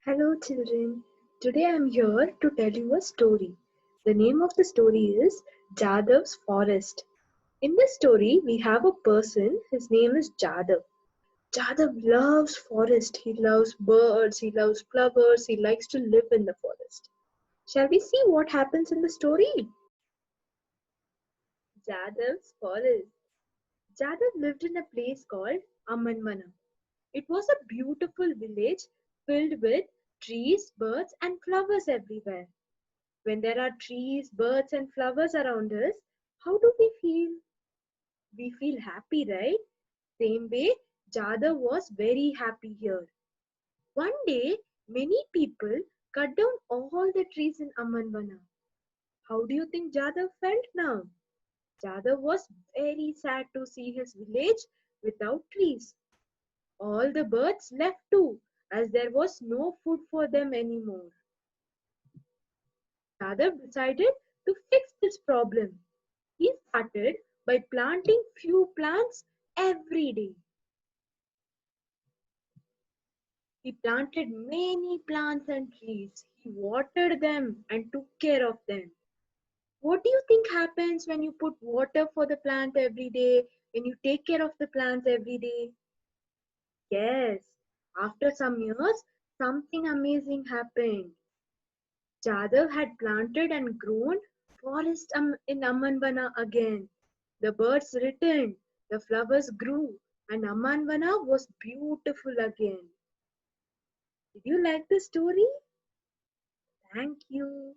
Hello, children. Today I am here to tell you a story. The name of the story is Jadav's Forest. In this story, we have a person. His name is Jadav. Jadav loves forest. He loves birds. He loves flowers. He likes to live in the forest. Shall we see what happens in the story? Jadav's Forest. Jadav lived in a place called Amanmana. It was a beautiful village filled with trees, birds, and flowers everywhere. When there are trees, birds, and flowers around us, how do we feel? We feel happy, right? Same way, Jada was very happy here. One day, many people cut down all the trees in Amanvana. How do you think Jada felt now? Jada was very sad to see his village without trees. All the birds left too, as there was no food for them anymore. Jada decided to fix this problem. He started by planting few plants every day. He planted many plants and trees. He watered them and took care of them. What do you think happens when you put water for the plant every day, when you take care of the plants every day? Yes, after some years, something amazing happened. Jadav had planted and grown forest in Amanvana again. The birds returned, the flowers grew, and Amanvana was beautiful again. Did you like the story? Thank you.